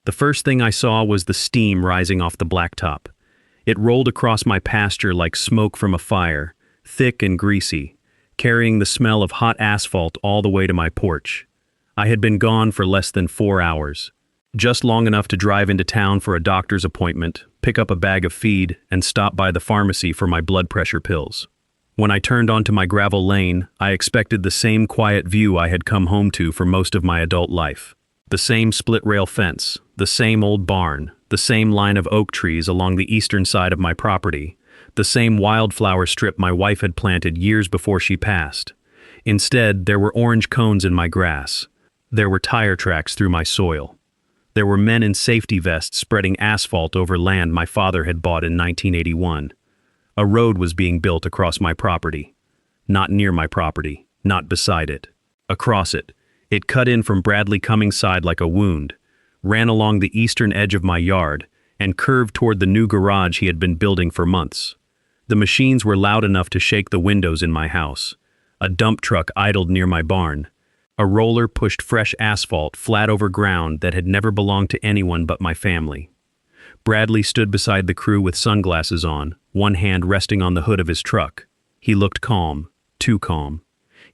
The first thing I saw was the steam rising off the blacktop. It rolled across my pasture like smoke from a fire, thick and greasy, carrying the smell of hot asphalt all the way to my porch. I had been gone for less than 4 hours, just long enough to drive into town for a doctor's appointment, pick up a bag of feed, and stop by the pharmacy for my blood pressure pills. When I turned onto my gravel lane, I expected the same quiet view I had come home to for most of my adult life. The same split-rail fence, the same old barn, the same line of oak trees along the eastern side of my property, the same wildflower strip my wife had planted years before she passed. Instead, there were orange cones in my grass. There were tire tracks through my soil. There were men in safety vests spreading asphalt over land my father had bought in 1981. A road was being built across my property. Not near my property, not beside it. Across it. It cut in from Bradley Cummings' side like a wound, ran along the eastern edge of my yard, and curved toward the new garage he had been building for months. The machines were loud enough to shake the windows in my house. A dump truck idled near my barn. A roller pushed fresh asphalt flat over ground that had never belonged to anyone but my family. Bradley stood beside the crew with sunglasses on, one hand resting on the hood of his truck. He looked calm, too calm.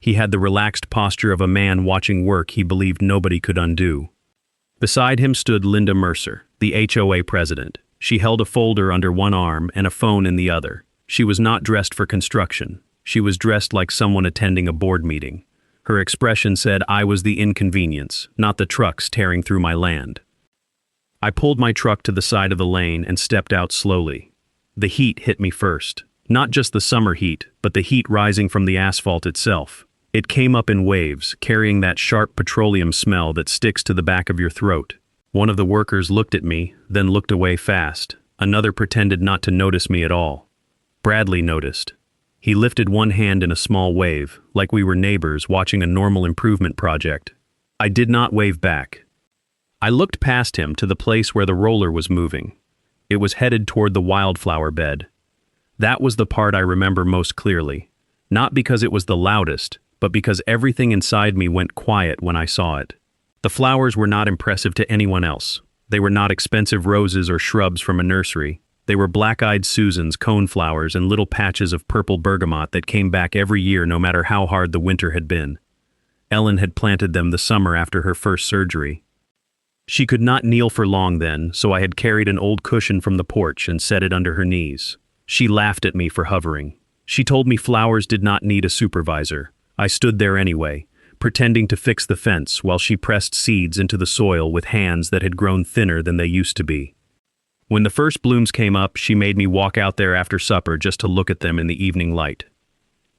He had the relaxed posture of a man watching work he believed nobody could undo. Beside him stood Linda Mercer, the HOA president. She held a folder under one arm and a phone in the other. She was not dressed for construction. She was dressed like someone attending a board meeting. Her expression said I was the inconvenience, not the trucks tearing through my land. I pulled my truck to the side of the lane and stepped out slowly. The heat hit me first. Not just the summer heat, but the heat rising from the asphalt itself. It came up in waves, carrying that sharp petroleum smell that sticks to the back of your throat. One of the workers looked at me, then looked away fast. Another pretended not to notice me at all. Bradley noticed. He lifted one hand in a small wave, like we were neighbors watching a normal improvement project. I did not wave back. I looked past him to the place where the roller was moving. It was headed toward the wildflower bed. That was the part I remember most clearly. Not because it was the loudest, but because everything inside me went quiet when I saw it. The flowers were not impressive to anyone else. They were not expensive roses or shrubs from a nursery. They were black-eyed Susans, coneflowers, and little patches of purple bergamot that came back every year no matter how hard the winter had been. Ellen had planted them the summer after her first surgery. She could not kneel for long then, so I had carried an old cushion from the porch and set it under her knees. She laughed at me for hovering. She told me flowers did not need a supervisor. I stood there anyway, pretending to fix the fence while she pressed seeds into the soil with hands that had grown thinner than they used to be. When the first blooms came up, she made me walk out there after supper just to look at them in the evening light.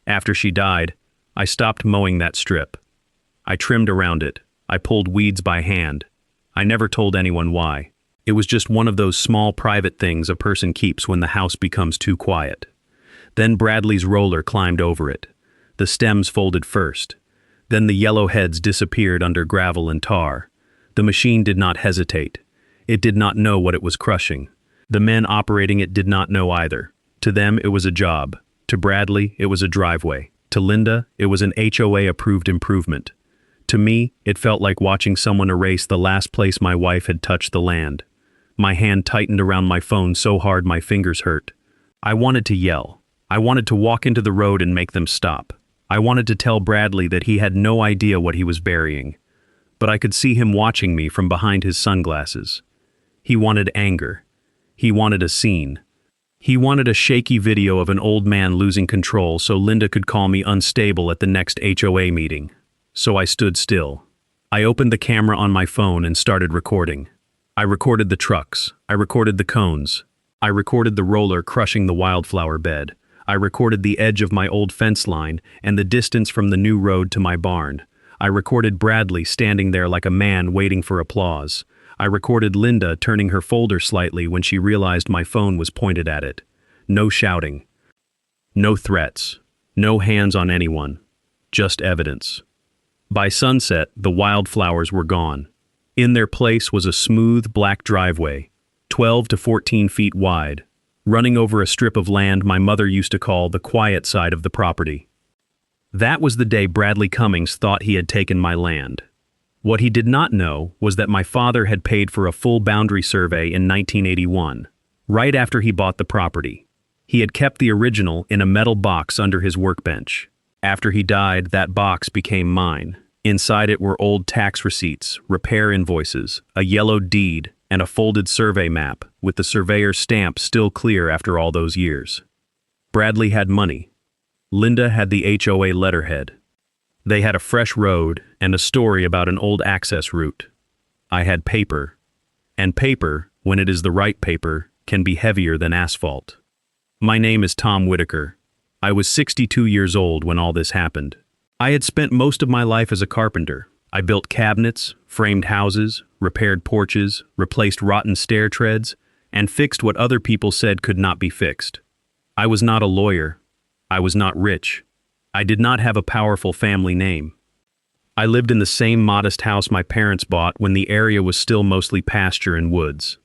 After she died, I stopped mowing that strip. I trimmed around it. I pulled weeds by hand. I never told anyone why. It was just one of those small private things a person keeps when the house becomes too quiet. Then Bradley's roller climbed over it. The stems folded first. Then the yellow heads disappeared under gravel and tar. The machine did not hesitate. It did not know what it was crushing. The men operating it did not know either. To them, it was a job. To Bradley, it was a driveway. To Linda, it was an HOA-approved improvement. To me, it felt like watching someone erase the last place my wife had touched the land. My hand tightened around my phone so hard my fingers hurt. I wanted to yell. I wanted to walk into the road and make them stop. I wanted to tell Bradley that he had no idea what he was burying. But I could see him watching me from behind his sunglasses. He wanted anger. He wanted a scene. He wanted a shaky video of an old man losing control so Linda could call me unstable at the next HOA meeting. So I stood still. I opened the camera on my phone and started recording. I recorded the trucks. I recorded the cones. I recorded the roller crushing the wildflower bed. I recorded the edge of my old fence line and the distance from the new road to my barn. I recorded Bradley standing there like a man waiting for applause. I recorded Linda turning her folder slightly when she realized my phone was pointed at it. No shouting. No threats. No hands on anyone. Just evidence. By sunset, the wildflowers were gone. In their place was a smooth black driveway, 12 to 14 feet wide, running over a strip of land my mother used to call the quiet side of the property. That was the day Bradley Cummings thought he had taken my land. What he did not know was that my father had paid for a full boundary survey in 1981, right after he bought the property. He had kept the original in a metal box under his workbench. After he died, that box became mine. Inside it were old tax receipts, repair invoices, a yellow deed, and a folded survey map, with the surveyor's stamp still clear after all those years. Bradley had money. Linda had the HOA letterhead. They had a fresh road and a story about an old access route. I had paper. And paper, when it is the right paper, can be heavier than asphalt. My name is Tom Whitaker. I was 62 years old when all this happened. I had spent most of my life as a carpenter. I built cabinets, framed houses, repaired porches, replaced rotten stair treads, and fixed what other people said could not be fixed. I was not a lawyer. I was not rich. I did not have a powerful family name. I lived in the same modest house my parents bought when the area was still mostly pasture and woods.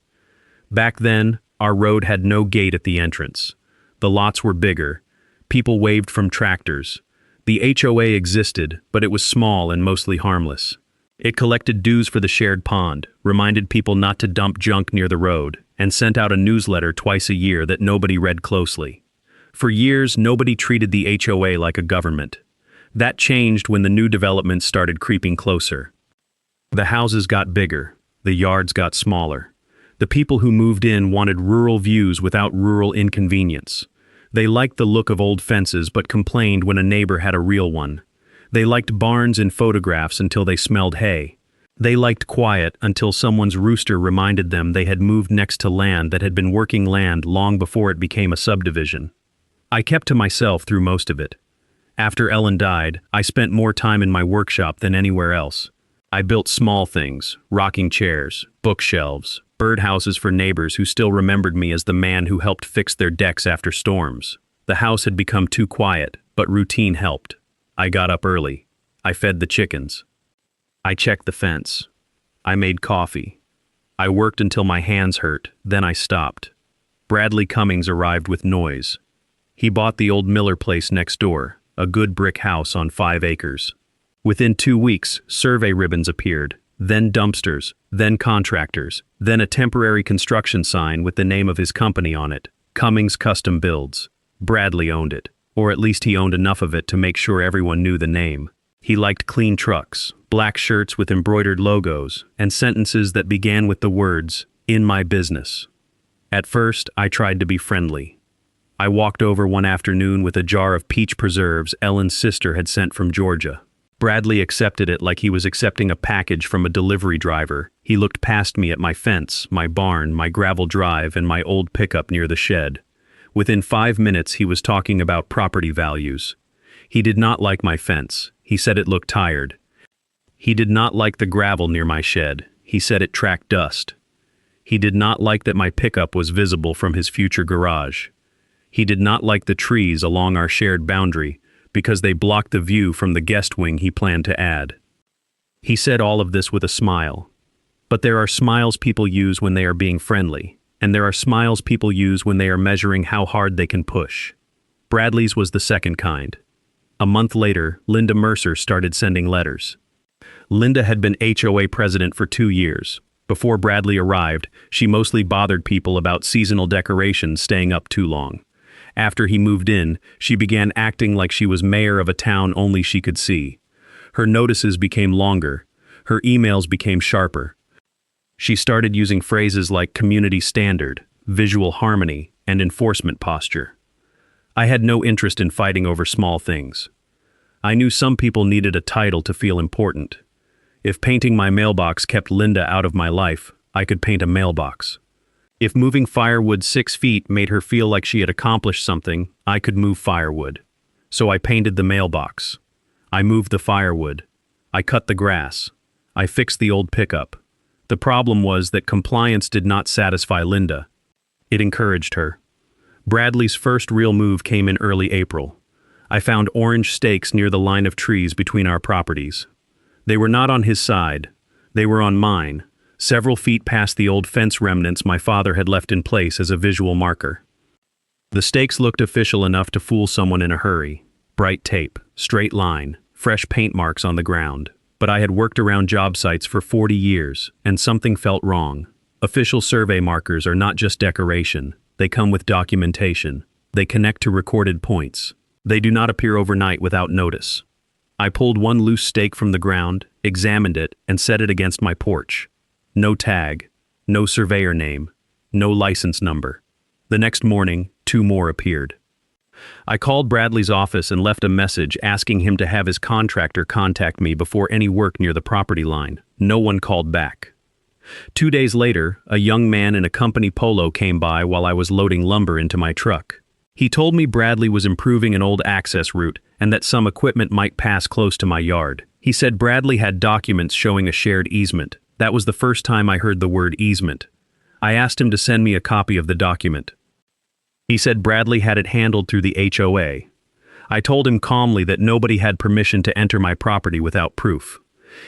Back then, our road had no gate at the entrance. The lots were bigger. People waved from tractors. The HOA existed, but it was small and mostly harmless. It collected dues for the shared pond, reminded people not to dump junk near the road, and sent out a newsletter twice a year that nobody read closely. For years, nobody treated the HOA like a government. That changed when the new developments started creeping closer. The houses got bigger. The yards got smaller. The people who moved in wanted rural views without rural inconvenience. They liked the look of old fences but complained when a neighbor had a real one. They liked barns in photographs until they smelled hay. They liked quiet until someone's rooster reminded them they had moved next to land that had been working land long before it became a subdivision. I kept to myself through most of it. After Ellen died, I spent more time in my workshop than anywhere else. I built small things, rocking chairs, bookshelves, birdhouses for neighbors who still remembered me as the man who helped fix their decks after storms. The house had become too quiet, but routine helped. I got up early. I fed the chickens. I checked the fence. I made coffee. I worked until my hands hurt, then I stopped. Bradley Cummings arrived with noise. He bought the old Miller place next door, a good brick house on 5 acres. Within 2 weeks, survey ribbons appeared, then dumpsters, then contractors, then a temporary construction sign with the name of his company on it, Cummings Custom Builds. Bradley owned it, or at least he owned enough of it to make sure everyone knew the name. He liked clean trucks, black shirts with embroidered logos, and sentences that began with the words, "In my business." At first, I tried to be friendly. I walked over one afternoon with a jar of peach preserves Ellen's sister had sent from Georgia. Bradley accepted it like he was accepting a package from a delivery driver. He looked past me at my fence, my barn, my gravel drive, and my old pickup near the shed. Within 5 minutes, he was talking about property values. He did not like my fence. He said it looked tired. He did not like the gravel near my shed. He said it tracked dust. He did not like that my pickup was visible from his future garage. He did not like the trees along our shared boundary because they blocked the view from the guest wing he planned to add. He said all of this with a smile. But there are smiles people use when they are being friendly, and there are smiles people use when they are measuring how hard they can push. Bradley's was the second kind. A month later, Linda Mercer started sending letters. Linda had been HOA president for 2 years. Before Bradley arrived, she mostly bothered people about seasonal decorations staying up too long. After he moved in, she began acting like she was mayor of a town only she could see. Her notices became longer. Her emails became sharper. She started using phrases like community standard, visual harmony, and enforcement posture. I had no interest in fighting over small things. I knew some people needed a title to feel important. If painting my mailbox kept Linda out of my life, I could paint a mailbox. If moving firewood 6 feet made her feel like she had accomplished something, I could move firewood. So I painted the mailbox. I moved the firewood. I cut the grass. I fixed the old pickup. The problem was that compliance did not satisfy Linda. It encouraged her. Bradley's first real move came in early April. I found orange stakes near the line of trees between our properties. They were not on his side. They were on mine, several feet past the old fence remnants my father had left in place as a visual marker. The stakes looked official enough to fool someone in a hurry. Bright tape, straight line, fresh paint marks on the ground. but I had worked around job sites for 40 years, and something felt wrong. Official survey markers are not just decoration, they come with documentation. They connect to recorded points. They do not appear overnight without notice. I pulled one loose stake from the ground, examined it, and set it against my porch. No tag, no surveyor name, no license number. The next morning, 2 more appeared. I called Bradley's office and left a message asking him to have his contractor contact me before any work near the property line. No one called back. 2 days later, a young man in a company polo came by while I was loading lumber into my truck. He told me Bradley was improving an old access route and that some equipment might pass close to my yard. He said Bradley had documents showing a shared easement. That was the first time I heard the word easement. I asked him to send me a copy of the document. He said Bradley had it handled through the HOA. I told him calmly that nobody had permission to enter my property without proof.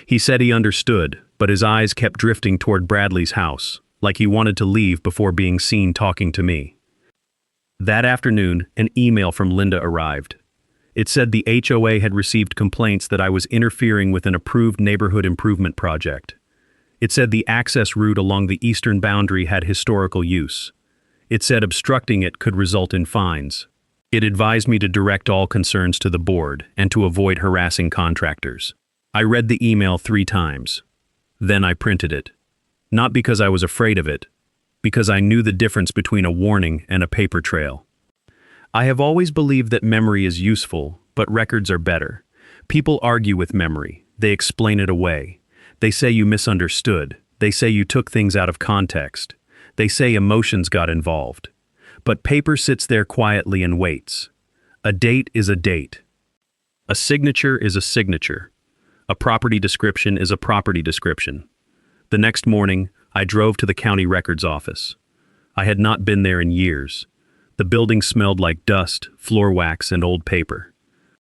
He said he understood, but his eyes kept drifting toward Bradley's house, like he wanted to leave before being seen talking to me. That afternoon, an email from Linda arrived. It said the HOA had received complaints that I was interfering with an approved neighborhood improvement project. It said the access route along the eastern boundary had historical use. It said obstructing it could result in fines. It advised me to direct all concerns to the board and to avoid harassing contractors. I read the email 3 times. Then I printed it. Not because I was afraid of it, because I knew the difference between a warning and a paper trail. I have always believed that memory is useful, but records are better. People argue with memory. They explain it away. They say you misunderstood. They say you took things out of context. They say emotions got involved. But paper sits there quietly and waits. A date is a date. A signature is a signature. A property description is a property description. The next morning, I drove to the county records office. I had not been there in years. The building smelled like dust, floor wax, and old paper.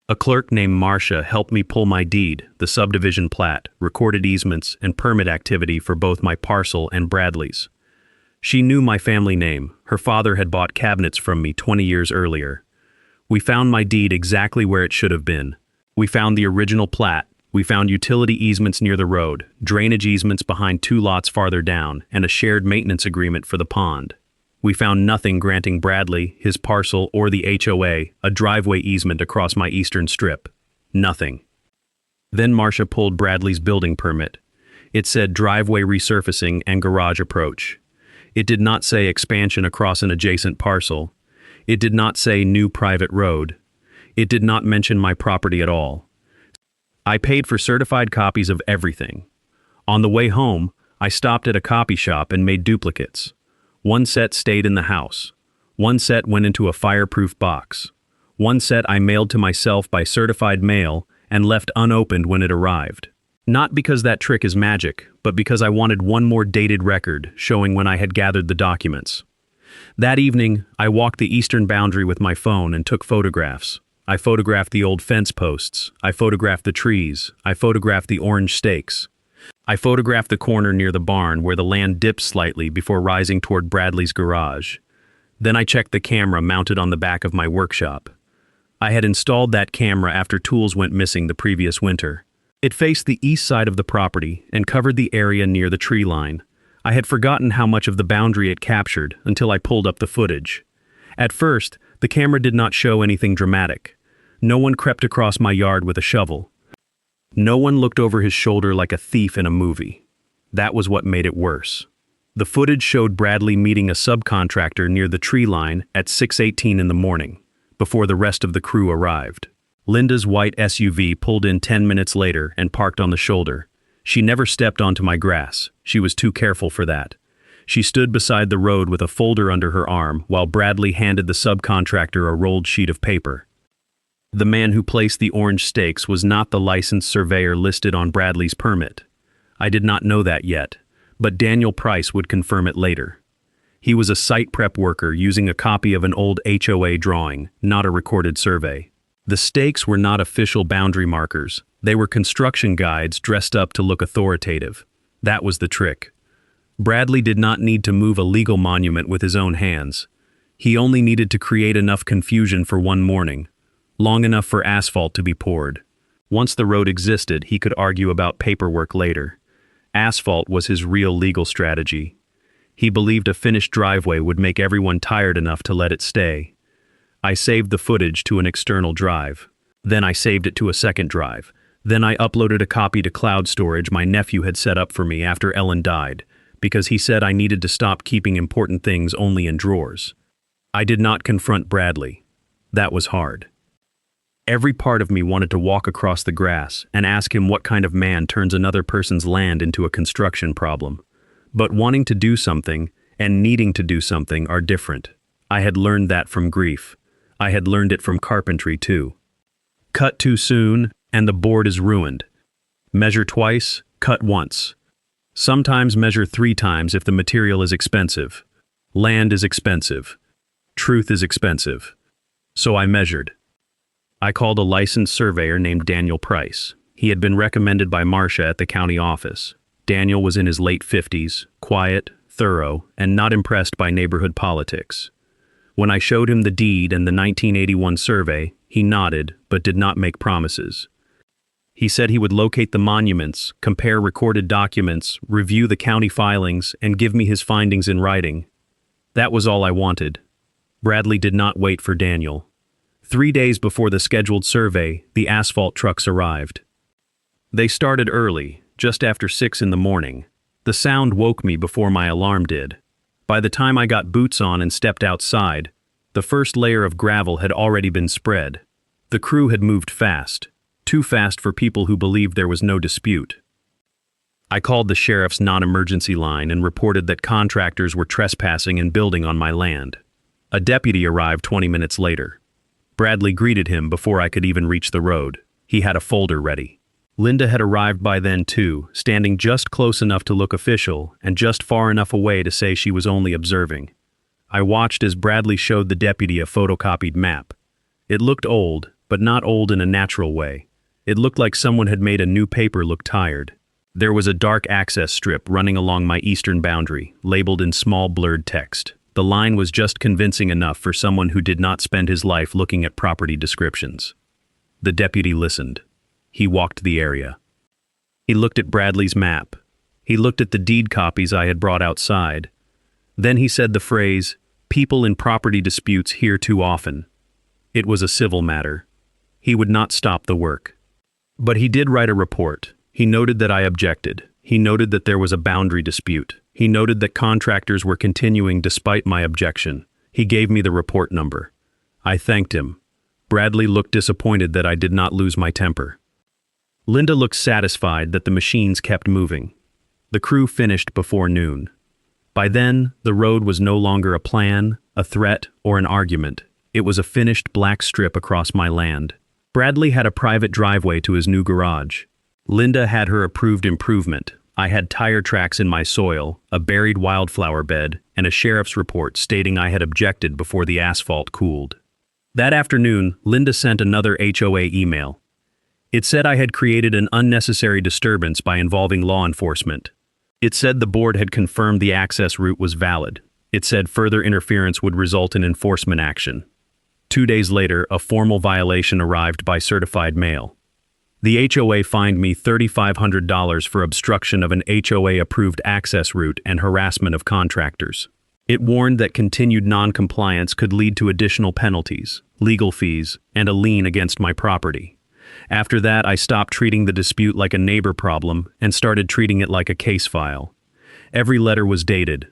A clerk named Marcia helped me pull my deed, the subdivision plat, recorded easements, and permit activity for both my parcel and Bradley's. She knew my family name. Her father had bought cabinets from me 20 years earlier. We found my deed exactly where it should have been. We found the original plat. We found utility easements near the road, drainage easements behind 2 lots farther down, and a shared maintenance agreement for the pond. We found nothing granting Bradley, his parcel, or the HOA a driveway easement across my eastern strip. Nothing. Then Marcia pulled Bradley's building permit. It said driveway resurfacing and garage approach. It did not say expansion across an adjacent parcel. It did not say new private road. It did not mention my property at all. I paid for certified copies of everything. On the way home, I stopped at a copy shop and made duplicates. 1 set stayed in the house. 1 set went into a fireproof box. 1 set I mailed to myself by certified mail and left unopened when it arrived. Not because that trick is magic, but because I wanted 1 more dated record showing when I had gathered the documents. That evening, I walked the eastern boundary with my phone and took photographs. I photographed the old fence posts. I photographed the trees. I photographed the orange stakes. I photographed the corner near the barn where the land dips slightly before rising toward Bradley's garage. Then I checked the camera mounted on the back of my workshop. I had installed that camera after tools went missing the previous winter. It faced the east side of the property and covered the area near the tree line. I had forgotten how much of the boundary it captured until I pulled up the footage. At first, the camera did not show anything dramatic. No one crept across my yard with a shovel. No one looked over his shoulder like a thief in a movie. That was what made it worse. The footage showed Bradley meeting a subcontractor near the tree line at 6:18 in the morning, before the rest of the crew arrived. Linda's white SUV pulled in 10 minutes later and parked on the shoulder. She never stepped onto my grass. She was too careful for that. She stood beside the road with a folder under her arm while Bradley handed the subcontractor a rolled sheet of paper. The man who placed the orange stakes was not the licensed surveyor listed on Bradley's permit. I did not know that yet, but Daniel Price would confirm it later. He was a site prep worker using a copy of an old HOA drawing, not a recorded survey. The stakes were not official boundary markers. They were construction guides dressed up to look authoritative. That was the trick. Bradley did not need to move a legal monument with his own hands. He only needed to create enough confusion for one morning, long enough for asphalt to be poured. Once the road existed, he could argue about paperwork later. Asphalt was his real legal strategy. He believed a finished driveway would make everyone tired enough to let it stay. I saved the footage to an external drive. Then I saved it to a second drive. Then I uploaded a copy to cloud storage my nephew had set up for me after Ellen died, because he said I needed to stop keeping important things only in drawers. I did not confront Bradley. That was hard. Every part of me wanted to walk across the grass and ask him what kind of man turns another person's land into a construction problem. But wanting to do something and needing to do something are different. I had learned that from grief. I had learned it from carpentry too. Cut too soon, and the board is ruined. Measure twice, cut once. Sometimes measure 3 times if the material is expensive. Land is expensive. Truth is expensive. So I measured. I called a licensed surveyor named Daniel Price. He had been recommended by Marcia at the county office. Daniel was in his late 50s, quiet, thorough, and not impressed by neighborhood politics. When I showed him the deed and the 1981 survey, he nodded but did not make promises. He said he would locate the monuments, compare recorded documents, review the county filings, and give me his findings in writing. That was all I wanted. Bradley did not wait for Daniel. 3 days before the scheduled survey, the asphalt trucks arrived. They started early, just after 6 in the morning. The sound woke me before my alarm did. By the time I got boots on and stepped outside, the first layer of gravel had already been spread. The crew had moved fast, too fast for people who believed there was no dispute. I called the sheriff's non-emergency line and reported that contractors were trespassing and building on my land. A deputy arrived 20 minutes later. Bradley greeted him before I could even reach the road. He had a folder ready. Linda had arrived by then too, standing just close enough to look official and just far enough away to say she was only observing. I watched as Bradley showed the deputy a photocopied map. It looked old, but not old in a natural way. It looked like someone had made a new paper look tired. There was a dark access strip running along my eastern boundary, labeled in small blurred text. The line was just convincing enough for someone who did not spend his life looking at property descriptions. The deputy listened. He walked the area. He looked at Bradley's map. He looked at the deed copies I had brought outside. Then he said the phrase, "People in property disputes hear too often." It was a civil matter. He would not stop the work. But he did write a report. He noted that I objected. He noted that there was a boundary dispute. He noted that contractors were continuing despite my objection. He gave me the report number. I thanked him. Bradley looked disappointed that I did not lose my temper. Linda looked satisfied that the machines kept moving. The crew finished before noon. By then, the road was no longer a plan, a threat, or an argument. It was a finished black strip across my land. Bradley had a private driveway to his new garage. Linda had her approved improvement. I had tire tracks in my soil, a buried wildflower bed, and a sheriff's report stating I had objected before the asphalt cooled. That afternoon, Linda sent another HOA email. It said I had created an unnecessary disturbance by involving law enforcement. It said the board had confirmed the access route was valid. It said further interference would result in enforcement action. 2 days later, a formal violation arrived by certified mail. The HOA fined me $3,500 for obstruction of an HOA-approved access route and harassment of contractors. It warned that continued non-compliance could lead to additional penalties, legal fees, and a lien against my property. After that, I stopped treating the dispute like a neighbor problem and started treating it like a case file. Every letter was dated.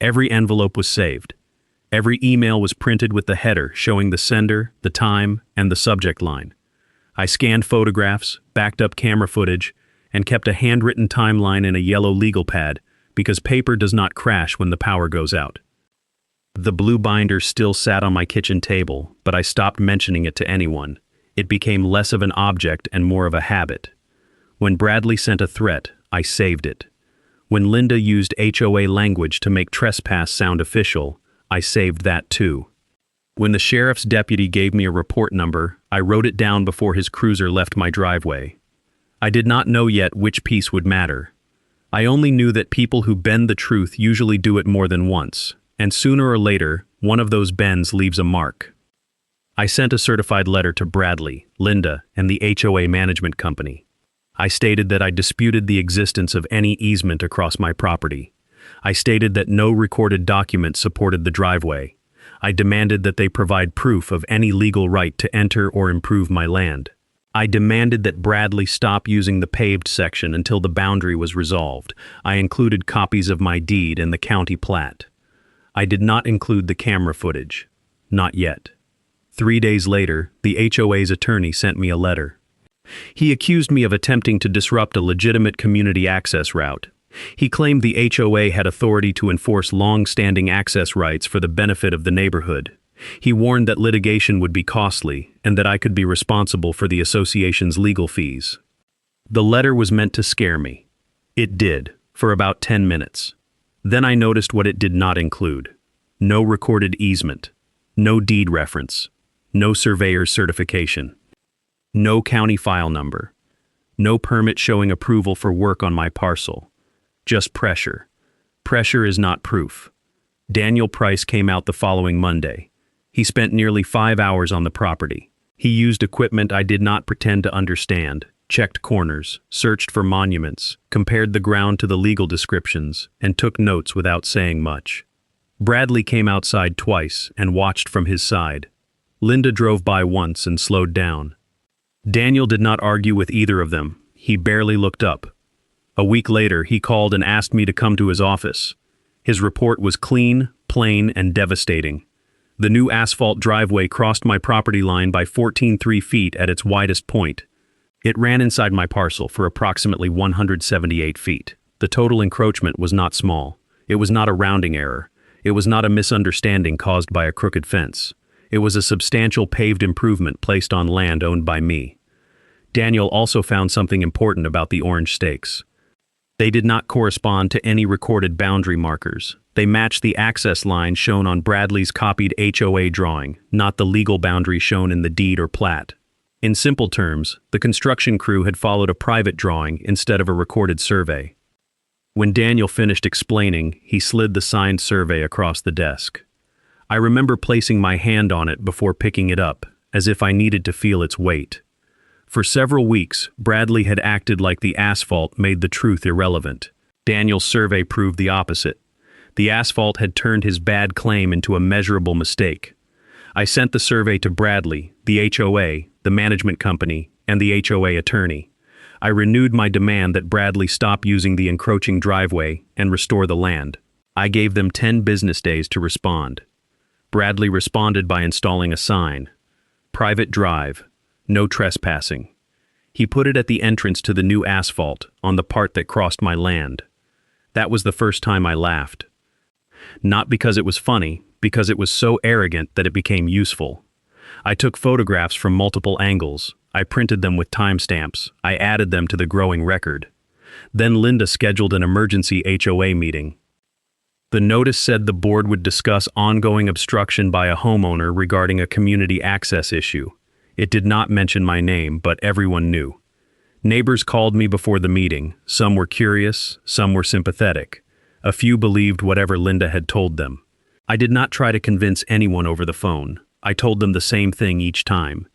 Every envelope was saved. Every email was printed with the header showing the sender, the time, and the subject line. I scanned photographs, backed up camera footage, and kept a handwritten timeline in a yellow legal pad because paper does not crash when the power goes out. The blue binder still sat on my kitchen table, but I stopped mentioning it to anyone. It became less of an object and more of a habit. When Bradley sent a threat, I saved it. When Linda used HOA language to make trespass sound official, I saved that too. When the sheriff's deputy gave me a report number, I wrote it down before his cruiser left my driveway. I did not know yet which piece would matter. I only knew that people who bend the truth usually do it more than once, and sooner or later, one of those bends leaves a mark. I sent a certified letter to Bradley, Linda, and the HOA management company. I stated that I disputed the existence of any easement across my property. I stated that no recorded document supported the driveway. I demanded that they provide proof of any legal right to enter or improve my land. I demanded that Bradley stop using the paved section until the boundary was resolved. I included copies of my deed and the county plat. I did not include the camera footage. Not yet. 3 days later, the HOA's attorney sent me a letter. He accused me of attempting to disrupt a legitimate community access route. He claimed the HOA had authority to enforce long-standing access rights for the benefit of the neighborhood. He warned that litigation would be costly and that I could be responsible for the association's legal fees. The letter was meant to scare me. It did, for about 10 minutes. Then I noticed what it did not include. No recorded easement. No deed reference. No surveyor's certification. No county file number. No permit showing approval for work on my parcel. Just pressure. Pressure is not proof. Daniel Price came out the following Monday. He spent nearly 5 hours on the property. He used equipment I did not pretend to understand, checked corners, searched for monuments, compared the ground to the legal descriptions, and took notes without saying much. Bradley came outside twice and watched from his side. Linda drove by once and slowed down. Daniel did not argue with either of them. He barely looked up. A week later, he called and asked me to come to his office. His report was clean, plain, and devastating. The new asphalt driveway crossed my property line by 14.3 feet at its widest point. It ran inside my parcel for approximately 178 feet. The total encroachment was not small. It was not a rounding error. It was not a misunderstanding caused by a crooked fence. It was a substantial paved improvement placed on land owned by me. Daniel also found something important about the orange stakes. They did not correspond to any recorded boundary markers. They matched the access line shown on Bradley's copied HOA drawing, not the legal boundary shown in the deed or plat. In simple terms, the construction crew had followed a private drawing instead of a recorded survey. When Daniel finished explaining, he slid the signed survey across the desk. I remember placing my hand on it before picking it up, as if I needed to feel its weight. For several weeks, Bradley had acted like the asphalt made the truth irrelevant. Daniel's survey proved the opposite. The asphalt had turned his bad claim into a measurable mistake. I sent the survey to Bradley, the HOA, the management company, and the HOA attorney. I renewed my demand that Bradley stop using the encroaching driveway and restore the land. I gave them 10 business days to respond. Bradley responded by installing a sign. Private drive. No trespassing. He put it at the entrance to the new asphalt, on the part that crossed my land. That was the first time I laughed. Not because it was funny, because it was so arrogant that it became useful. I took photographs from multiple angles. I printed them with timestamps. I added them to the growing record. Then Linda scheduled an emergency HOA meeting. The notice said the board would discuss ongoing obstruction by a homeowner regarding a community access issue. It did not mention my name, but everyone knew. Neighbors called me before the meeting. Some were curious, some were sympathetic. A few believed whatever Linda had told them. I did not try to convince anyone over the phone. I told them the same thing each time.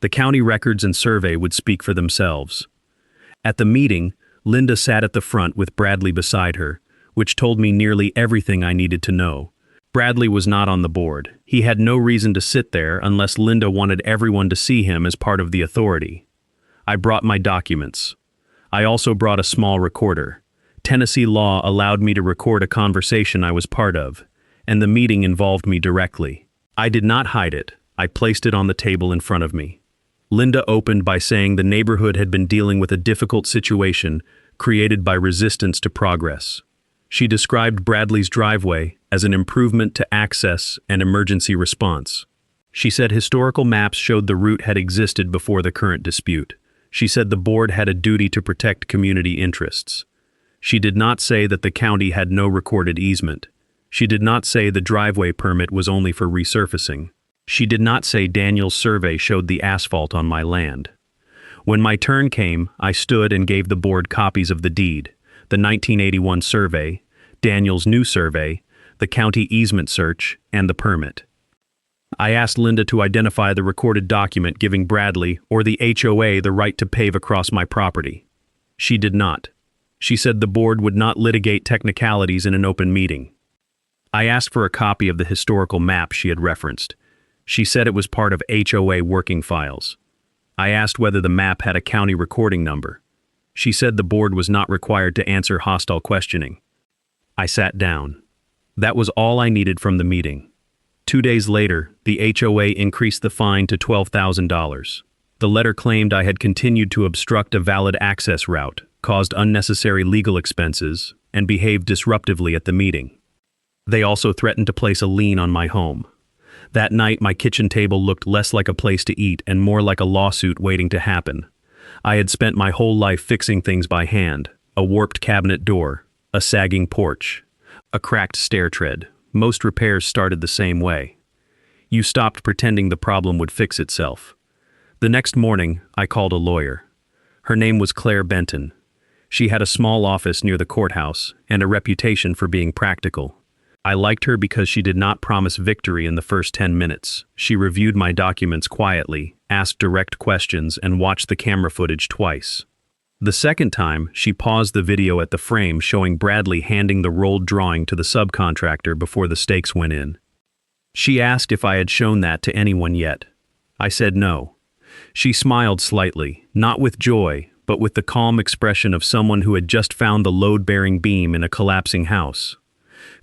The county records and survey would speak for themselves. At the meeting, Linda sat at the front with Bradley beside her, which told me nearly everything I needed to know. Bradley was not on the board. He had no reason to sit there unless Linda wanted everyone to see him as part of the authority. I brought my documents. I also brought a small recorder. Tennessee law allowed me to record a conversation I was part of, and the meeting involved me directly. I did not hide it. I placed it on the table in front of me. Linda opened by saying the neighborhood had been dealing with a difficult situation created by resistance to progress. She described Bradley's driveway as an improvement to access and emergency response. She said historical maps showed the route had existed before the current dispute. She said the board had a duty to protect community interests. She did not say that the county had no recorded easement. She did not say the driveway permit was only for resurfacing. She did not say Daniel's survey showed the asphalt on my land. When my turn came, I stood and gave the board copies of the deed, the 1981 survey, Daniel's new survey, the county easement search, and the permit. I asked Linda to identify the recorded document giving Bradley or the HOA the right to pave across my property. She did not. She said the board would not litigate technicalities in an open meeting. I asked for a copy of the historical map she had referenced. She said it was part of HOA working files. I asked whether the map had a county recording number. She said the board was not required to answer hostile questioning. I sat down. That was all I needed from the meeting. 2 days later, the HOA increased the fine to $12,000. The letter claimed I had continued to obstruct a valid access route, caused unnecessary legal expenses, and behaved disruptively at the meeting. They also threatened to place a lien on my home. That night, my kitchen table looked less like a place to eat and more like a lawsuit waiting to happen. I had spent my whole life fixing things by hand: a warped cabinet door, a sagging porch, a cracked stair tread. Most repairs started the same way. You stopped pretending the problem would fix itself. The next morning, I called a lawyer. Her name was Claire Benton. She had a small office near the courthouse and a reputation for being practical. I liked her because she did not promise victory in the first 10 minutes. She reviewed my documents quietly, asked direct questions, and watched the camera footage twice. The second time, she paused the video at the frame showing Bradley handing the rolled drawing to the subcontractor before the stakes went in. She asked if I had shown that to anyone yet. I said no. She smiled slightly, not with joy, but with the calm expression of someone who had just found the load-bearing beam in a collapsing house.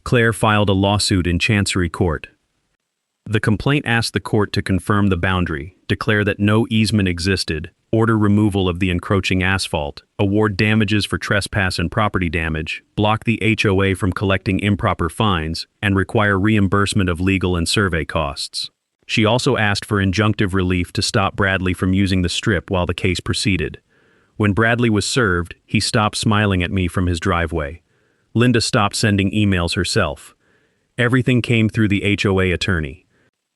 Claire filed a lawsuit in Chancery Court. The complaint asked the court to confirm the boundary, declare that no easement existed, order removal of the encroaching asphalt, award damages for trespass and property damage, block the HOA from collecting improper fines, and require reimbursement of legal and survey costs. She also asked for injunctive relief to stop Bradley from using the strip while the case proceeded. When Bradley was served, he stopped smiling at me from his driveway. Linda stopped sending emails herself. Everything came through the HOA attorney.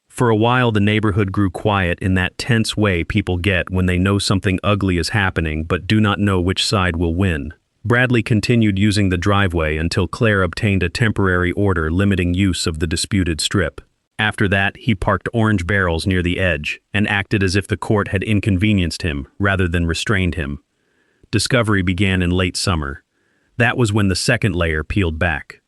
For a while, the neighborhood grew quiet in that tense way people get when they know something ugly is happening but do not know which side will win. Bradley continued using the driveway until Claire obtained a temporary order limiting use of the disputed strip. After that, he parked orange barrels near the edge and acted as if the court had inconvenienced him rather than restrained him. Discovery began in late summer. That was when the second layer peeled back.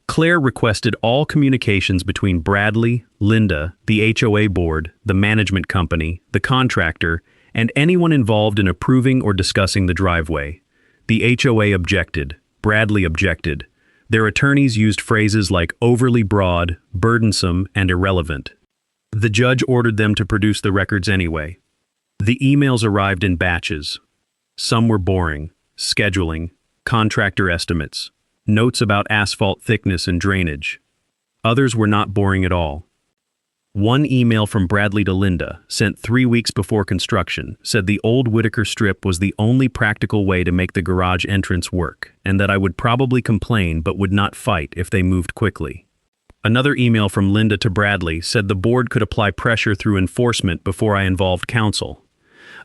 Claire requested all communications between Bradley, Linda, the HOA board, the management company, the contractor, and anyone involved in approving or discussing the driveway. The HOA objected. Bradley objected. Their attorneys used phrases like overly broad, burdensome, and irrelevant. The judge ordered them to produce the records anyway. The emails arrived in batches. Some were boring: scheduling, contractor estimates, notes about asphalt thickness and drainage. Others were not boring at all. One email from Bradley to Linda, sent 3 weeks before construction, said the old Whitaker strip was the only practical way to make the garage entrance work, and that I would probably complain but would not fight if they moved quickly. Another email from Linda to Bradley said the board could apply pressure through enforcement before I involved counsel.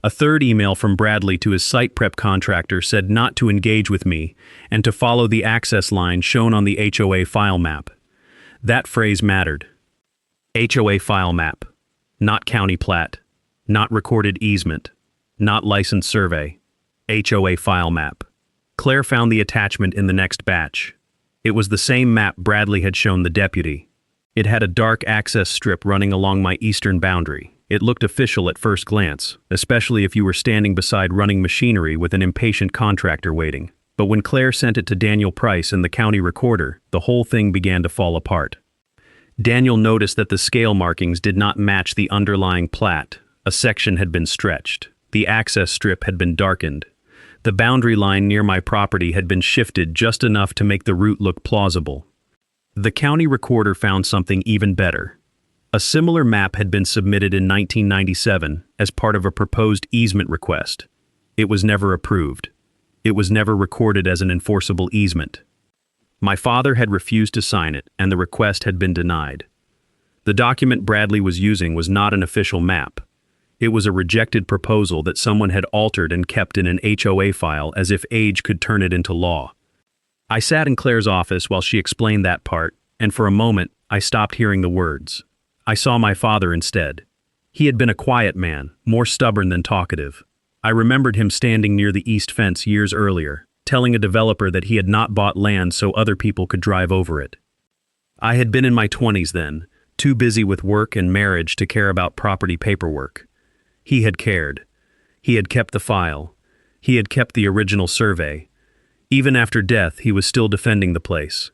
A third email from Bradley to his site prep contractor said not to engage with me and to follow the access line shown on the HOA file map. That phrase mattered. HOA file map. Not county plat. Not recorded easement. Not licensed survey. HOA file map. Claire found the attachment in the next batch. It was the same map Bradley had shown the deputy. It had a dark access strip running along my eastern boundary. It looked official at first glance, especially if you were standing beside running machinery with an impatient contractor waiting. But when Claire sent it to Daniel Price and the county recorder, the whole thing began to fall apart. Daniel noticed that the scale markings did not match the underlying plat. A section had been stretched. The access strip had been darkened. The boundary line near my property had been shifted just enough to make the route look plausible. The county recorder found something even better. A similar map had been submitted in 1997 as part of a proposed easement request. It was never approved. It was never recorded as an enforceable easement. My father had refused to sign it, and the request had been denied. The document Bradley was using was not an official map. It was a rejected proposal that someone had altered and kept in an HOA file as if age could turn it into law. I sat in Claire's office while she explained that part, and for a moment, I stopped hearing the words. I saw my father instead. He had been a quiet man, more stubborn than talkative. I remembered him standing near the east fence years earlier, telling a developer that he had not bought land so other people could drive over it. I had been in my 20s then, too busy with work and marriage to care about property paperwork. He had cared. He had kept the file. He had kept the original survey. Even after death, he was still defending the place.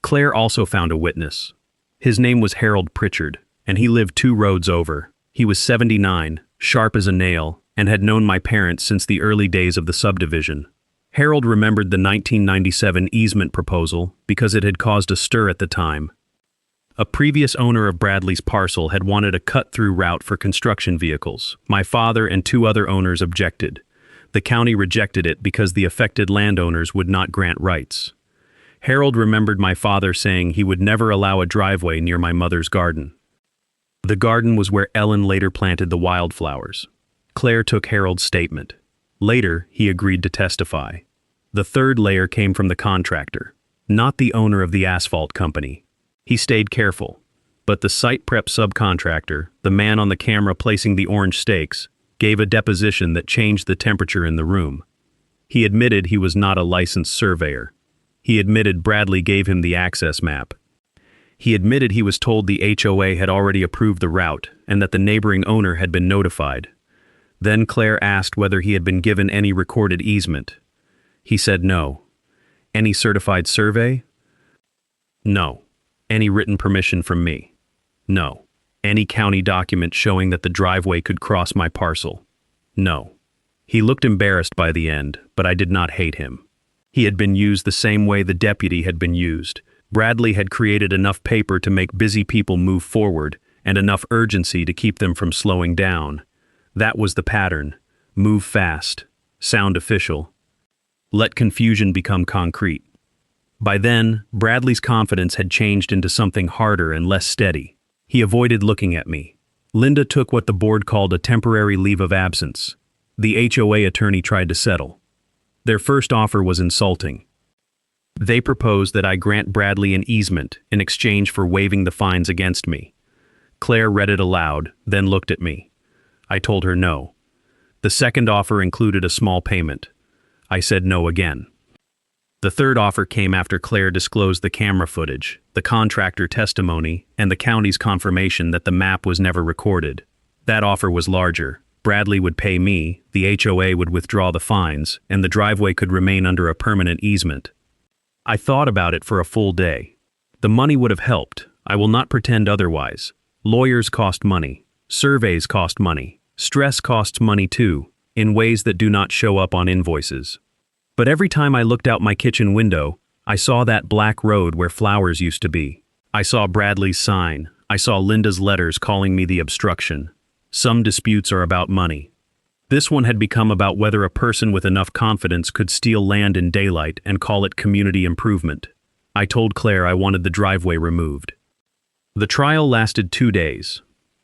Claire also found a witness. His name was Harold Pritchard, and he lived 2 roads over. He was 79, sharp as a nail, and had known my parents since the early days of the subdivision. Harold remembered the 1997 easement proposal because it had caused a stir at the time. A previous owner of Bradley's parcel had wanted a cut-through route for construction vehicles. My father and 2 other owners objected. The county rejected it because the affected landowners would not grant rights. Harold remembered my father saying he would never allow a driveway near my mother's garden. The garden was where Ellen later planted the wildflowers. Claire took Harold's statement. Later, he agreed to testify. The third layer came from the contractor, not the owner of the asphalt company. He stayed careful, but the site prep subcontractor, the man on the camera placing the orange stakes, gave a deposition that changed the temperature in the room. He admitted he was not a licensed surveyor. He admitted Bradley gave him the access map. He admitted he was told the HOA had already approved the route and that the neighboring owner had been notified. Then Claire asked whether he had been given any recorded easement. He said no. Any certified survey? No. Any written permission from me? No. Any county document showing that the driveway could cross my parcel? No. He looked embarrassed by the end, but I did not hate him. He had been used the same way the deputy had been used. Bradley had created enough paper to make busy people move forward and enough urgency to keep them from slowing down. That was the pattern. Move fast. Sound official. Let confusion become concrete. By then, Bradley's confidence had changed into something harder and less steady. He avoided looking at me. Linda took what the board called a temporary leave of absence. The HOA attorney tried to settle. Their first offer was insulting. They proposed that I grant Bradley an easement in exchange for waiving the fines against me. Claire read it aloud, then looked at me. I told her no. The second offer included a small payment. I said no again. The third offer came after Claire disclosed the camera footage, the contractor testimony, and the county's confirmation that the map was never recorded. That offer was larger. Bradley would pay me, the HOA would withdraw the fines, and the driveway could remain under a permanent easement. I thought about it for a full day. The money would have helped. I will not pretend otherwise. Lawyers cost money. Surveys cost money. Stress costs money too, in ways that do not show up on invoices. But every time I looked out my kitchen window, I saw that black road where flowers used to be. I saw Bradley's sign. I saw Linda's letters calling me the obstruction. Some disputes are about money. This one had become about whether a person with enough confidence could steal land in daylight and call it community improvement. I told Claire I wanted the driveway removed. The trial lasted 2 days.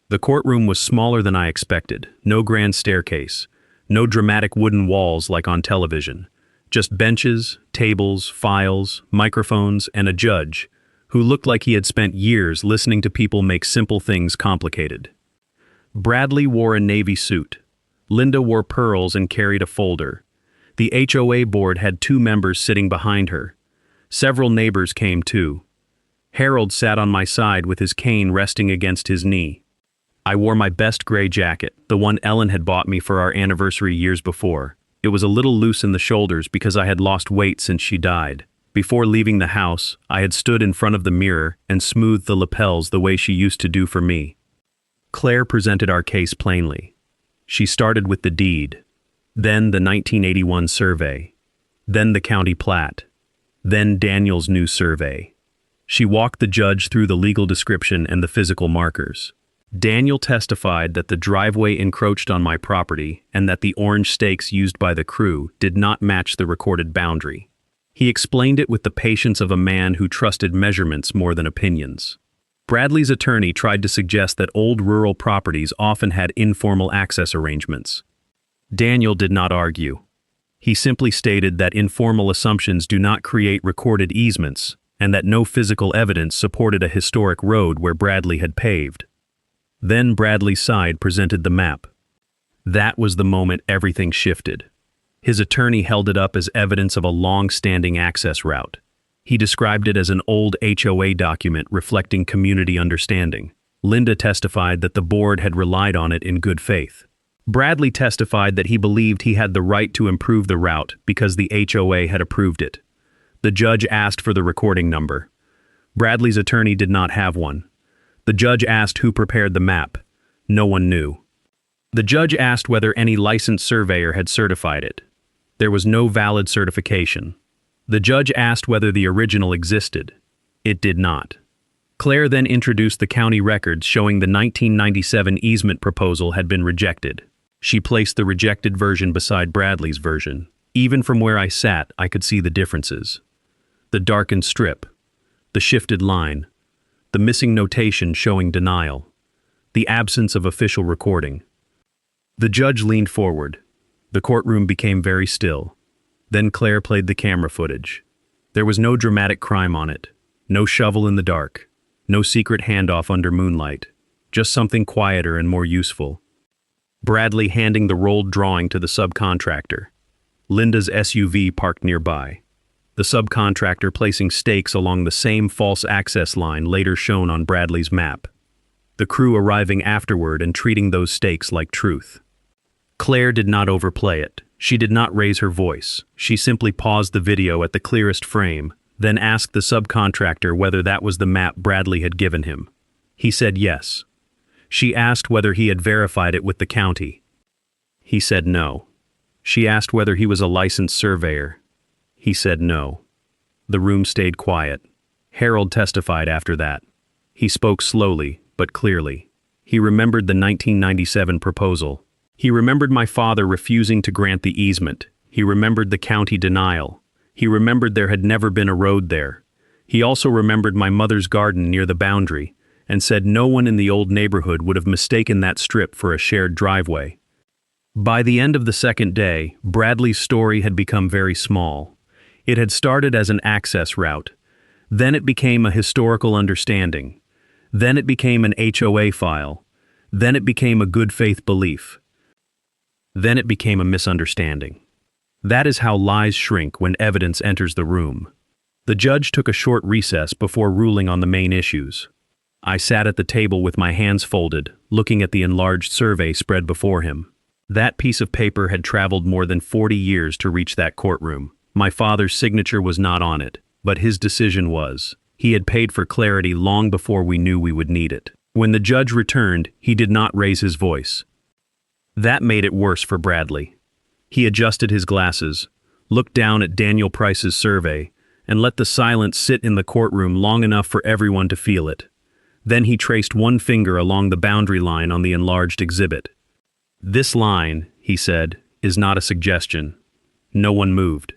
The courtroom was smaller than I expected. No grand staircase. No dramatic wooden walls like on television. Just benches, tables, files, microphones, and a judge who looked like he had spent years listening to people make simple things complicated. Bradley wore a navy suit. Linda wore pearls and carried a folder. The HOA board had 2 members sitting behind her. Several neighbors came too. Harold sat on my side with his cane resting against his knee. I wore my best gray jacket, the one Ellen had bought me for our anniversary years before. It was a little loose in the shoulders because I had lost weight since she died. Before leaving the house, I had stood in front of the mirror and smoothed the lapels the way she used to do for me. Claire presented our case plainly. She started with the deed, then the 1981 survey, then the county plat, then Daniel's new survey. She walked the judge through the legal description and the physical markers. Daniel testified that the driveway encroached on my property and that the orange stakes used by the crew did not match the recorded boundary. He explained it with the patience of a man who trusted measurements more than opinions. Bradley's attorney tried to suggest that old rural properties often had informal access arrangements. Daniel did not argue. He simply stated that informal assumptions do not create recorded easements, and that no physical evidence supported a historic road where Bradley had paved. Then Bradley's side presented the map. That was the moment everything shifted. His attorney held it up as evidence of a long-standing access route. He described it as an old HOA document reflecting community understanding. Linda testified that the board had relied on it in good faith. Bradley testified that he believed he had the right to improve the route because the HOA had approved it. The judge asked for the recording number. Bradley's attorney did not have one. The judge asked who prepared the map. No one knew. The judge asked whether any licensed surveyor had certified it. There was no valid certification. The judge asked whether the original existed. It did not. Claire then introduced the county records showing the 1997 easement proposal had been rejected. She placed the rejected version beside Bradley's version. Even from where I sat, I could see the differences. The darkened strip, the shifted line, the missing notation showing denial, the absence of official recording. The judge leaned forward. The courtroom became very still. Then Claire played the camera footage. There was no dramatic crime on it, no shovel in the dark, no secret handoff under moonlight, just something quieter and more useful. Bradley handing the rolled drawing to the subcontractor. Linda's SUV parked nearby. The subcontractor placing stakes along the same false access line later shown on Bradley's map. The crew arriving afterward and treating those stakes like truth. Claire did not overplay it. She did not raise her voice. She simply paused the video at the clearest frame, then asked the subcontractor whether that was the map Bradley had given him. He said yes. She asked whether he had verified it with the county. He said no. She asked whether he was a licensed surveyor. He said no. The room stayed quiet. Harold testified after that. He spoke slowly, but clearly. He remembered the 1997 proposal. He remembered my father refusing to grant the easement. He remembered the county denial. He remembered there had never been a road there. He also remembered my mother's garden near the boundary, and said no one in the old neighborhood would have mistaken that strip for a shared driveway. By the end of the second day, Bradley's story had become very small. It had started as an access route. Then it became a historical understanding. Then it became an HOA file. Then it became a good faith belief. Then it became a misunderstanding. That is how lies shrink when evidence enters the room. The judge took a short recess before ruling on the main issues. I sat at the table with my hands folded, looking at the enlarged survey spread before him. That piece of paper had traveled more than 40 years to reach that courtroom. My father's signature was not on it, but his decision was. He had paid for clarity long before we knew we would need it. When the judge returned, he did not raise his voice. That made it worse for Bradley. He adjusted his glasses, looked down at Daniel Price's survey, and let the silence sit in the courtroom long enough for everyone to feel it. Then he traced one finger along the boundary line on the enlarged exhibit. "This line," he said, "is not a suggestion." No one moved.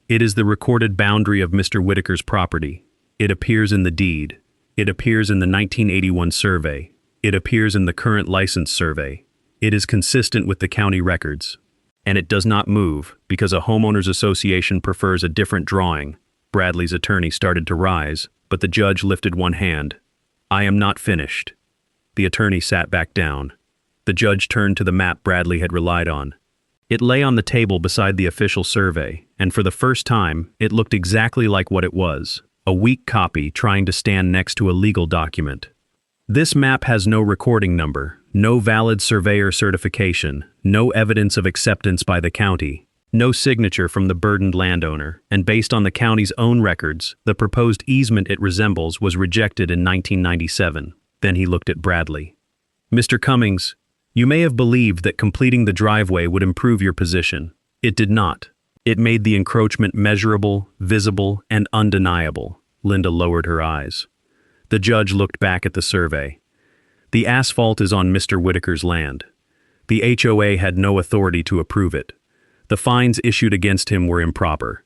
"It is the recorded boundary of Mr. Whitaker's property. It appears in the deed. It appears in the 1981 survey. It appears in the current license survey. It is consistent with the county records. And it does not move because a homeowners association prefers a different drawing." Bradley's attorney started to rise, but the judge lifted one hand. "I am not finished." The attorney sat back down. The judge turned to the map Bradley had relied on. It lay on the table beside the official survey, and for the first time, it looked exactly like what it was, a weak copy trying to stand next to a legal document. "This map has no recording number, no valid surveyor certification, no evidence of acceptance by the county, no signature from the burdened landowner, and based on the county's own records, the proposed easement it resembles was rejected in 1997. Then he looked at Bradley. "Mr. Cummings, you may have believed that completing the driveway would improve your position. It did not. It made the encroachment measurable, visible, and undeniable." Linda lowered her eyes. The judge looked back at the survey. "The asphalt is on Mr. Whitaker's land. The HOA had no authority to approve it. The fines issued against him were improper.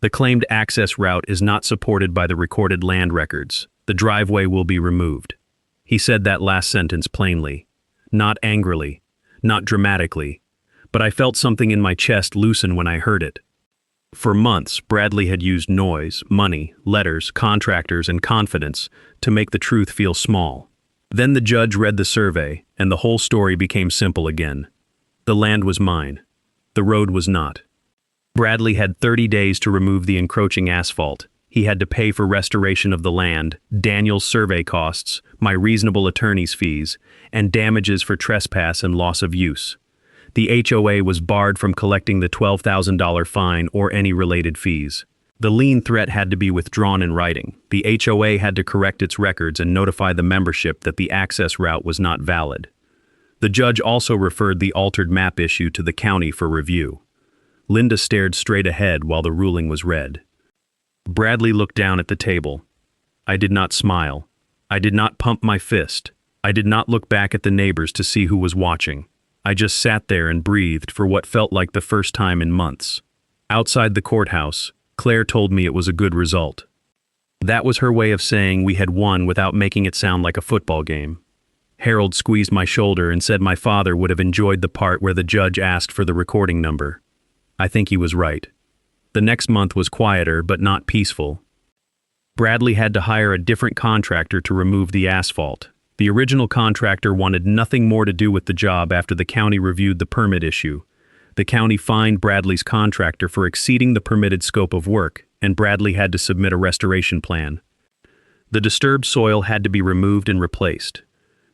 The claimed access route is not supported by the recorded land records. The driveway will be removed." He said that last sentence plainly. Not angrily, not dramatically, but I felt something in my chest loosen when I heard it. For months, Bradley had used noise, money, letters, contractors, and confidence to make the truth feel small. Then the judge read the survey, and the whole story became simple again. The land was mine. The road was not. Bradley had 30 days to remove the encroaching asphalt. He had to pay for restoration of the land, Daniel's survey costs, my reasonable attorney's fees, and damages for trespass and loss of use. The HOA was barred from collecting the $12,000 fine or any related fees. The lien threat had to be withdrawn in writing. The HOA had to correct its records and notify the membership that the access route was not valid. The judge also referred the altered map issue to the county for review. Linda stared straight ahead while the ruling was read. Bradley looked down at the table. I did not smile. I did not pump my fist. I did not look back at the neighbors to see who was watching. I just sat there and breathed for what felt like the first time in months. Outside the courthouse, Claire told me it was a good result. That was her way of saying we had won without making it sound like a football game. Harold squeezed my shoulder and said my father would have enjoyed the part where the judge asked for the recording number. I think he was right. The next month was quieter but not peaceful. Bradley had to hire a different contractor to remove the asphalt. The original contractor wanted nothing more to do with the job after the county reviewed the permit issue. The county fined Bradley's contractor for exceeding the permitted scope of work, and Bradley had to submit a restoration plan. The disturbed soil had to be removed and replaced.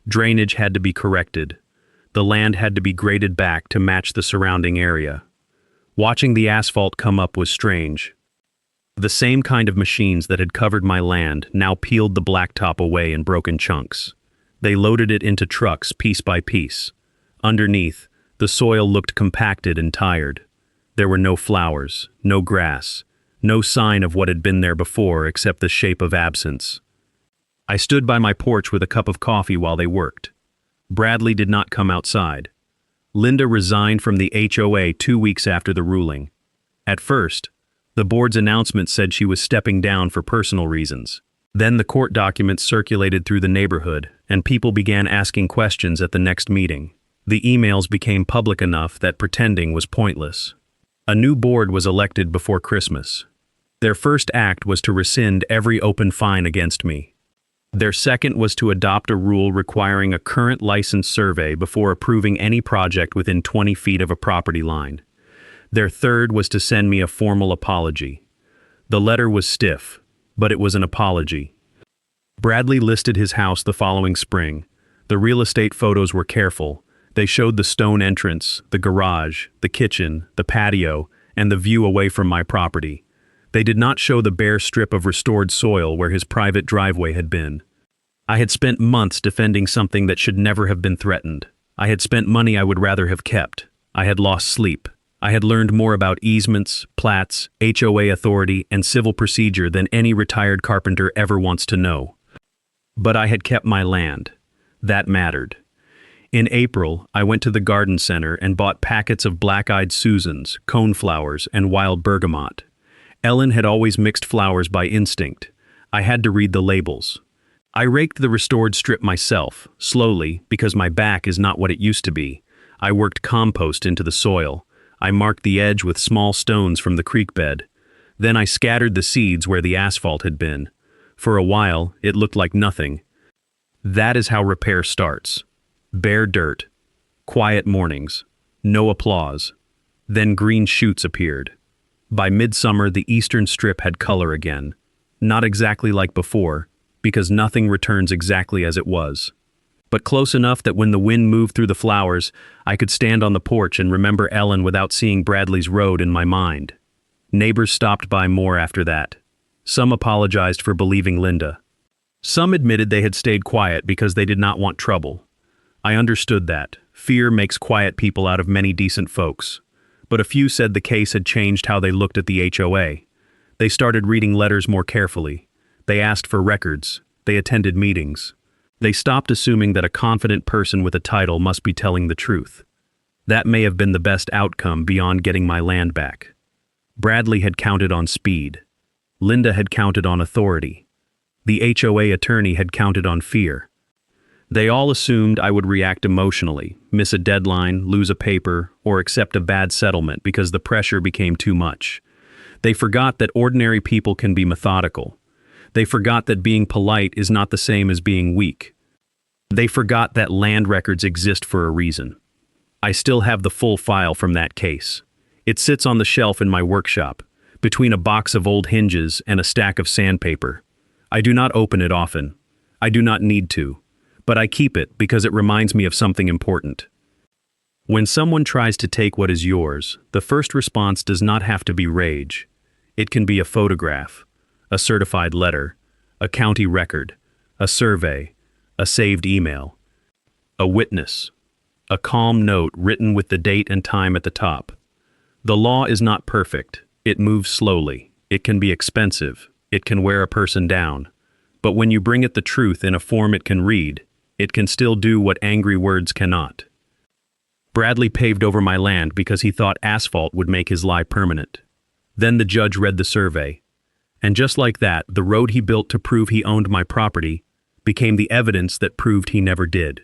Drainage had to be corrected. The land had to be graded back to match the surrounding area. Watching the asphalt come up was strange. The same kind of machines that had covered my land now peeled the blacktop away in broken chunks. They loaded it into trucks piece by piece. Underneath, the soil looked compacted and tired. There were no flowers, no grass, no sign of what had been there before except the shape of absence. I stood by my porch with a cup of coffee while they worked. Bradley did not come outside. Linda resigned from the HOA 2 weeks after the ruling. At first, the board's announcement said she was stepping down for personal reasons. Then the court documents circulated through the neighborhood, and people began asking questions at the next meeting. The emails became public enough that pretending was pointless. A new board was elected before Christmas. Their first act was to rescind every open fine against me. Their second was to adopt a rule requiring a current license survey before approving any project within 20 feet of a property line. Their third was to send me a formal apology. The letter was stiff, but it was an apology. Bradley listed his house the following spring. The real estate photos were careful. They showed the stone entrance, the garage, the kitchen, the patio, and the view away from my property. They did not show the bare strip of restored soil where his private driveway had been. I had spent months defending something that should never have been threatened. I had spent money I would rather have kept. I had lost sleep. I had learned more about easements, plats, HOA authority, and civil procedure than any retired carpenter ever wants to know. But I had kept my land. That mattered. In April, I went to the garden center and bought packets of black-eyed Susans, coneflowers, and wild bergamot. Ellen had always mixed flowers by instinct. I had to read the labels. I raked the restored strip myself, slowly, because my back is not what it used to be. I worked compost into the soil. I marked the edge with small stones from the creek bed. Then I scattered the seeds where the asphalt had been. For a while, it looked like nothing. That is how repair starts. Bare dirt. Quiet mornings. No applause. Then green shoots appeared. By midsummer, the eastern strip had color again. Not exactly like before, because nothing returns exactly as it was. But close enough that when the wind moved through the flowers, I could stand on the porch and remember Ellen without seeing Bradley's road in my mind. Neighbors stopped by more after that. Some apologized for believing Linda. Some admitted they had stayed quiet because they did not want trouble. I understood that. Fear makes quiet people out of many decent folks. But a few said the case had changed how they looked at the HOA. They started reading letters more carefully. They asked for records. They attended meetings. They stopped assuming that a confident person with a title must be telling the truth. That may have been the best outcome beyond getting my land back. Bradley had counted on speed. Linda had counted on authority. The HOA attorney had counted on fear. They all assumed I would react emotionally, miss a deadline, lose a paper, or accept a bad settlement because the pressure became too much. They forgot that ordinary people can be methodical. They forgot that being polite is not the same as being weak. They forgot that land records exist for a reason. I still have the full file from that case. It sits on the shelf in my workshop, between a box of old hinges and a stack of sandpaper. I do not open it often. I do not need to. But I keep it because it reminds me of something important. When someone tries to take what is yours, the first response does not have to be rage. It can be a photograph, a certified letter, a county record, a survey, a saved email, a witness, a calm note written with the date and time at the top. The law is not perfect. It moves slowly. It can be expensive. It can wear a person down. But when you bring it the truth in a form it can read, it can still do what angry words cannot. Bradley paved over my land because he thought asphalt would make his lie permanent. Then the judge read the survey. And just like that, the road he built to prove he owned my property became the evidence that proved he never did.